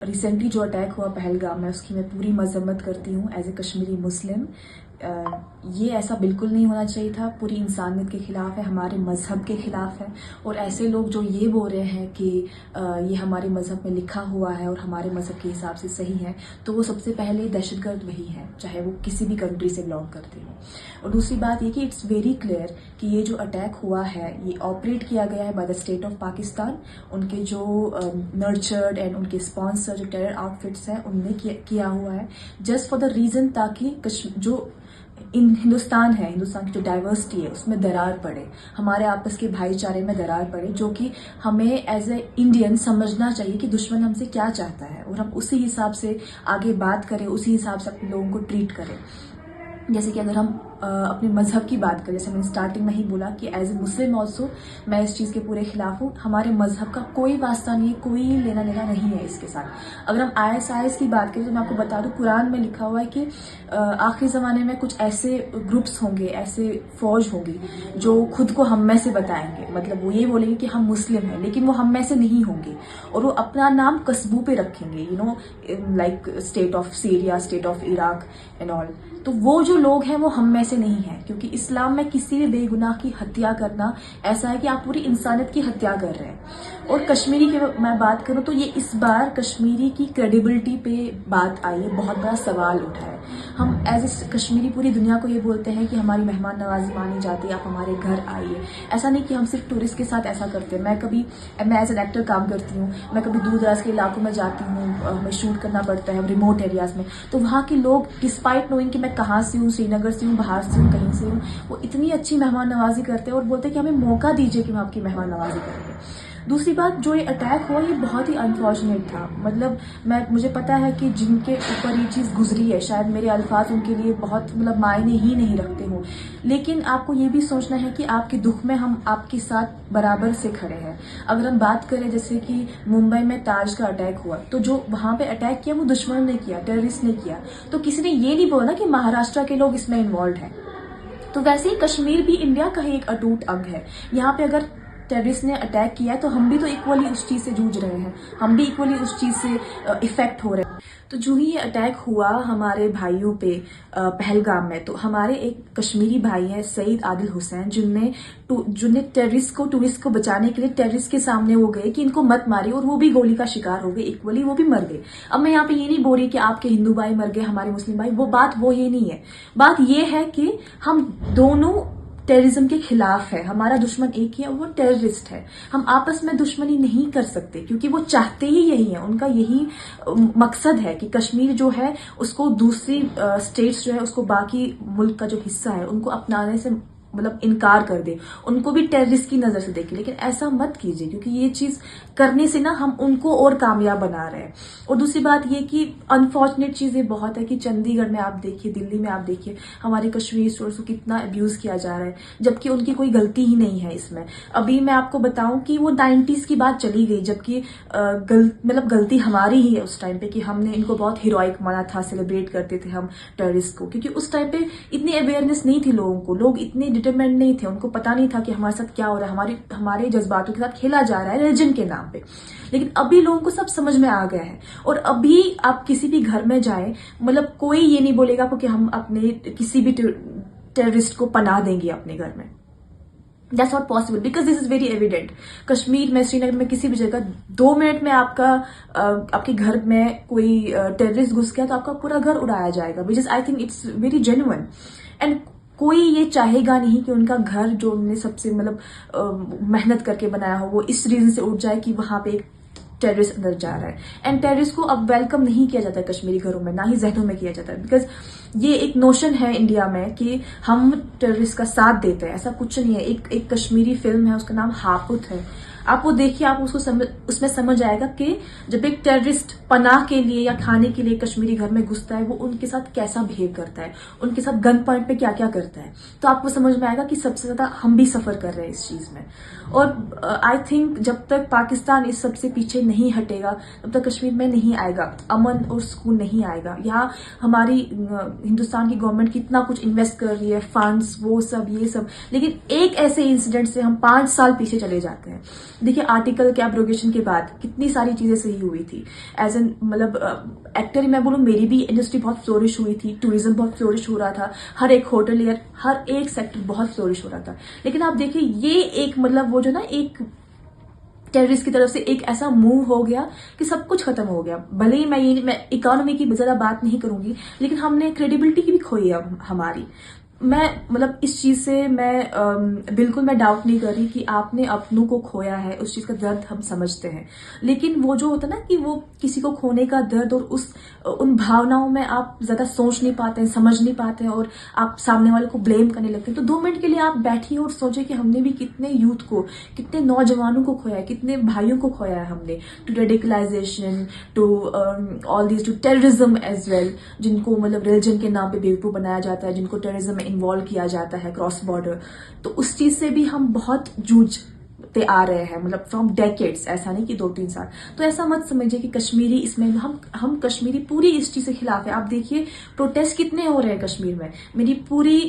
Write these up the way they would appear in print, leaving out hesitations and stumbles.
Recently जो attack हुआ पहलगाम में, उसकी मैं पूरी मजम्मत करती हूँ एज ए कश्मीरी मुस्लिम। ये ऐसा बिल्कुल नहीं होना चाहिए था। पूरी इंसानियत के खिलाफ है, हमारे मजहब के खिलाफ है। और ऐसे लोग जो ये बोल रहे हैं कि ये हमारे मजहब में लिखा हुआ है और हमारे मजहब के हिसाब से सही है, तो वो सबसे पहले दहशतगर्द वही है, चाहे वो किसी भी कंट्री से बिलोंग करते हो। और दूसरी बात ये कि इट्स वेरी क्लियर कि ये जो अटैक हुआ है ये ऑपरेट किया गया है by the state of Pakistan. उनके जो नर्चर्ड एंड उनके स्पॉन्सर जो टेरर आउटफिट्स हैं उनने किया हुआ है, जस्ट फॉर द रीजन ताकि जो हिंदुस्तान है, हिंदुस्तान की जो डाइवर्सिटी है उसमें दरार पड़े, हमारे आपस के भाईचारे में दरार पड़े, जो कि हमें एज ए इंडियन समझना चाहिए कि दुश्मन हमसे क्या चाहता है और हम उसी हिसाब से आगे बात करें, उसी हिसाब से अपने लोगों को ट्रीट करें। जैसे कि अगर हम अपने मजहब की बात करें, जैसे मैंने स्टार्टिंग में ही बोला कि एज ए मुस्लिम ऑल्सो मैं इस चीज़ के पूरे खिलाफ हूँ। हमारे मजहब का कोई वास्ता नहीं है, कोई लेना देना नहीं है इसके साथ। अगर हम ISIS की बात करें तो मैं आपको बता दूं, कुरान में लिखा हुआ है कि आखिरी ज़माने में कुछ ऐसे ग्रुप्स होंगे, ऐसे फौज होंगी जो खुद को हम में से बताएंगे। मतलब वो ये बोलेंगे कि हम मुस्लिम हैं, लेकिन वो हम में से नहीं होंगे और वो अपना नाम कस्बों पे रखेंगे, like state of Syria, state of Iraq and all. तो वो जो लोग हैं वो हम में से नहीं है, क्योंकि इस्लाम में किसी भी बेगुनाह की हत्या करना ऐसा है कि आप पूरी इंसानियत की हत्या कर रहे हैं। और कश्मीरी की मैं बात करूं तो ये इस बार कश्मीरी की क्रेडिबिलिटी पे बात आई है, बहुत बड़ा सवाल उठा है। हम एज ए कश्मीरी पूरी दुनिया को ये बोलते हैं कि हमारी मेहमान नवाजी मानी जाती है, आप हमारे घर आइए। ऐसा नहीं कि हम सिर्फ टूरिस्ट के साथ ऐसा करते हैं। मैं एज एन एक्टर काम करती हूँ, मैं कभी दूर दराज के इलाकों में जाती हूँ, हमें शूट करना पड़ता है रिमोट एरियाज में, तो वहाँ के लोग डिस्पाइट नोइंग कि मैं कहाँ से हूँ, श्रीनगर से हूँ, बाहर से हूँ, कहीं से हूँ, वो इतनी अच्छी मेहमान नवाजी करते हैं और बोलते हैं कि हमें मौका दीजिए कि हम आपकी मेहमान नवाजी करेंगे। दूसरी बात, जो ये अटैक हुआ ये बहुत ही अनफॉर्चुनेट था। मतलब मुझे पता है कि जिनके ऊपर ये चीज़ गुजरी है, शायद मेरे अल्फाज उनके लिए बहुत मायने ही नहीं रखते हों, लेकिन आपको ये भी सोचना है कि आपके दुख में हम आपके साथ बराबर से खड़े हैं। अगर हम बात करें जैसे कि मुंबई में ताज का अटैक हुआ, तो जो वहां पे अटैक किया वो दुश्मन ने किया, टेररिस्ट ने किया, तो किसी ने ये नहीं बोला कि महाराष्ट्र के लोग इसमें इन्वॉल्व हैं। तो वैसे ही कश्मीर भी इंडिया का ही एक अटूट अंग है। यहाँ पे अगर टेररिस्ट ने अटैक किया है तो हम भी तो इक्वली उस चीज से जूझ रहे हैं, हम भी इक्वली उस चीज से इफेक्ट हो रहे हैं। तो जो ही ये अटैक हुआ हमारे भाइयों पे पहलगाम में, तो हमारे एक कश्मीरी भाई हैं सईद आदिल हुसैन, जिनने टेररिस्ट को, टूरिस्ट को बचाने के लिए टेररिस्ट के सामने वो गए कि इनको मत मारिए, और वो भी गोली का शिकार हो गए, इक्वली वो भी मर गए। अब मैं यहाँ पे ये नहीं बोल रही कि आपके हिंदू भाई मर गए, हमारे मुस्लिम भाई, वो ये नहीं है। बात ये है कि हम दोनों टेररिज्म के खिलाफ है, हमारा दुश्मन एक ही है, वो टेररिस्ट है। हम आपस में दुश्मनी नहीं कर सकते, क्योंकि वो चाहते ही यही है, उनका यही मकसद है कि कश्मीर जो है उसको दूसरी स्टेट्स जो है उसको, बाकी मुल्क का जो हिस्सा है उनको अपनाने से इनकार कर दे, उनको भी टेररिस्ट की नजर से देखे। लेकिन ऐसा मत कीजिए, क्योंकि ये चीज करने से ना हम उनको और कामयाब बना रहे हैं। और दूसरी बात ये कि अनफॉर्चुनेट चीज ये बहुत है कि चंडीगढ़ में आप देखिए, दिल्ली में आप देखिए, हमारे कश्मीरी स्टूडेंट्स को कितना अब्यूज किया जा रहा है, जबकि उनकी कोई गलती ही नहीं है इसमें। अभी मैं आपको बताऊं कि वो 90s की बात चली गई, जबकि गलती हमारी ही है उस टाइम पे कि हमने इनको बहुत हीरोइक माना था, सेलिब्रेट करते थे हम टेररिस्ट को, क्योंकि उस टाइम पे इतनी अवेयरनेस नहीं थी लोगों को, लोग इतने डिटरमेंट नहीं थे, उनको पता नहीं था कि हमारे साथ क्या हो रहा है, हमारे जज्बातों के साथ खेला जा रहा है रिलीजन के नाम पे। लेकिन अभी लोगों को सब समझ में आ गया है, और अभी आप किसी भी घर में जाएं, कोई ये नहीं बोलेगा आपको कि हम अपने किसी भी टेररिस्ट को पनाह देंगे अपने घर में। That's not possible because this is very evident. Kashmir में, श्रीनगर में, किसी भी जगह 2 मिनट में आपके घर में कोई टेररिस्ट घुस गया तो आपका पूरा घर उड़ाया जाएगा, which is I think it's very genuine. And कोई ये चाहेगा नहीं कि उनका घर जो उन्होंने सबसे मेहनत करके बनाया हो वो इस रीजन से उठ जाए कि वहां पे एक टेररिस्ट अंदर जा रहा है। एंड टेररिस्ट को अब वेलकम नहीं किया जाता है कश्मीरी घरों में, ना ही जहनों में किया जाता है, बिकॉज ये एक नोशन है इंडिया में कि हम टेररिस्ट का साथ देते हैं। ऐसा कुछ नहीं है। एक कश्मीरी फिल्म है, उसका नाम हापुत है, आप वो देखिए, आप उसमें समझ आएगा कि जब एक टेररिस्ट पनाह के लिए या खाने के लिए कश्मीरी घर में घुसता है वो उनके साथ कैसा बिहेव करता है, उनके साथ गन पॉइंट पे क्या क्या करता है। तो आपको समझ में आएगा कि सबसे ज्यादा हम भी सफर कर रहे हैं इस चीज में। और आई थिंक जब तक पाकिस्तान इस सबसे पीछे नहीं हटेगा तब तक कश्मीर में नहीं आएगा अमन और सुकून, नहीं आएगा। यहाँ हमारी हिंदुस्तान की गवर्नमेंट कितना कुछ इन्वेस्ट कर रही है, फंड्स, वो सब, ये सब, लेकिन एक ऐसे इंसिडेंट से हम 5 साल पीछे चले जाते हैं। देखिए आर्टिकल के एब्रोगेशन के बाद कितनी सारी चीजें सही हुई थी। एज एन मतलब एक्टर मैं बोलूँ, मेरी भी इंडस्ट्री बहुत फ्लोरिश हुई थी, टूरिज्म बहुत फ्लोरिश हो रहा था, हर एक होटलियर, हर एक सेक्टर बहुत फ्लोरिश हो रहा था। लेकिन आप देखिए ये एक मतलब वो जो ना एक टेररिस्ट की तरफ से एक ऐसा मूव हो गया कि सब कुछ खत्म हो गया। भले ही मैं इकोनॉमी की ज्यादा बात नहीं करूंगी, लेकिन हमने क्रेडिबिलिटी की भी खोई है हमारी। मैं मतलब इस चीज से बिल्कुल मैं डाउट नहीं कर रही कि आपने अपनों को खोया है, उस चीज का दर्द हम समझते हैं। लेकिन वो जो होता है ना कि वो किसी को खोने का दर्द और उन भावनाओं में आप ज्यादा सोच नहीं पाते हैं, समझ नहीं पाते हैं और आप सामने वाले को ब्लेम करने लगते हैं। तो 2 मिनट के लिए आप बैठिए और सोचिए कि हमने भी कितने यूथ को, कितने नौजवानों को खोया है, कितने भाइयों को खोया है हमने, to radicalisation, to all these, to terrorism as well, जिनको मतलब रिलीजन के नाम पे बेवकूफ बनाया जाता है, जिनको टेररिज्म में इन्वॉल्व किया जाता है क्रॉस बॉर्डर। तो उस चीज से भी हम बहुत जूझते आ रहे हैं, मतलब फ्रॉम डेकेड्स, ऐसा नहीं कि 2-3 साल। तो ऐसा मत समझिए कि कश्मीरी इसमें हम कश्मीरी पूरी इस चीज के खिलाफ है। आप देखिए प्रोटेस्ट कितने हो रहे हैं कश्मीर में। मेरी पूरी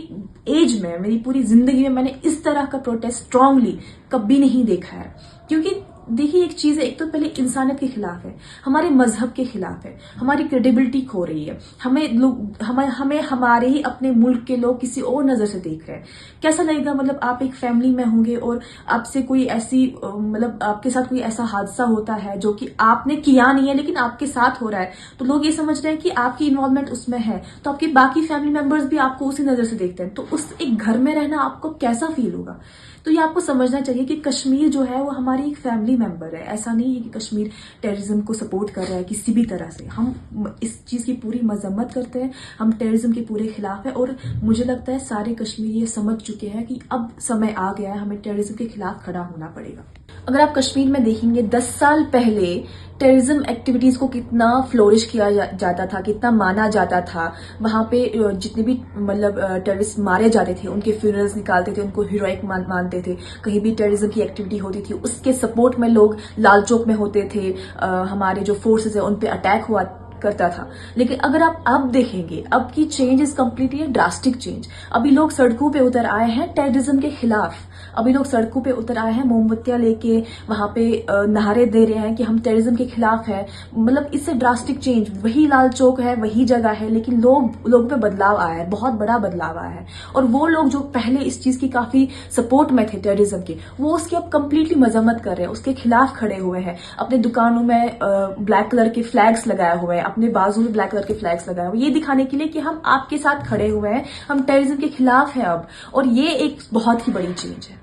एज में, मेरी पूरी जिंदगी में मैंने इस तरह का प्रोटेस्ट स्ट्रांगली कभी नहीं देखा है। क्योंकि देखिए एक चीज है, एक तो पहले इंसानियत के खिलाफ है, हमारे मजहब के खिलाफ है, हमारी क्रेडिबिलिटी खो रही है, हमें हमारे ही अपने मुल्क के लोग किसी और नजर से देख रहे हैं। कैसा लगेगा मतलब आप एक फैमिली में होंगे और आपसे कोई ऐसी मतलब आपके साथ कोई ऐसा हादसा होता है जो कि आपने किया नहीं है लेकिन आपके साथ हो रहा है, तो लोग ये समझ रहे हैं कि आपकी इन्वॉल्वमेंट उसमें है, तो आपके बाकी फैमिली मेंबर्स भी आपको उसी नजर से देखते हैं। तो उस एक घर में रहना आपको कैसा फील होगा? तो ये आपको समझना चाहिए कि कश्मीर जो है वो हमारी एक फैमिली मेंबर है। ऐसा नहीं है कि कश्मीर टेररिज्म को सपोर्ट कर रहा है किसी भी तरह से। हम इस चीज की पूरी मजम्मत करते हैं, हम टेररिज्म के पूरे खिलाफ है और मुझे लगता है सारे कश्मीरी ये समझ चुके हैं कि अब समय आ गया है, हमें टेररिज्म के खिलाफ खड़ा होना पड़ेगा। अगर आप कश्मीर में देखेंगे 10 साल पहले टेररिज्म एक्टिविटीज को कितना फ्लोरिश किया जाता था, कितना माना जाता था। वहां पे जितने भी मतलब टेररिस्ट मारे जाते थे उनके फ्यूनरल्स निकालते थे, उनको हीरोइक मानते थे। कहीं भी टेररिज्म की एक्टिविटी होती थी उसके सपोर्ट में लोग लाल चौक में होते थे, हमारे जो फोर्सेस है उन पे अटैक हुआ करता था। लेकिन अगर आप अब देखेंगे, अब की change is completely drastic change. अभी लोग सड़कों पे उतर आए हैं टेररिज्म के खिलाफ। अभी लोग सड़कों पे उतर आए हैं, मोमबत्तियां लेके वहां पे नारे दे रहे हैं कि हम टेररिज्म के खिलाफ है। मतलब इससे ड्रास्टिक चेंज, वही लाल चौक है, वही जगह है, लेकिन लोग पे बदलाव आया है, बहुत बड़ा बदलाव आया है। और वो लोग जो पहले इस चीज की काफी सपोर्ट में थे टेररिज्म के, वो उसकी अब कंप्लीटली मजम्मत कर रहे हैं, उसके खिलाफ खड़े हुए हैं। अपने दुकानों में ब्लैक कलर के फ्लैग्स लगाए हुए हैं, अपने बाजू में ब्लैक कलर के फ्लैग्स लगाए हुए, ये दिखाने के लिए कि हम आपके साथ खड़े हुए हैं, हम टेररिज्म के खिलाफ हैं अब। और ये एक बहुत ही बड़ी चेंज है।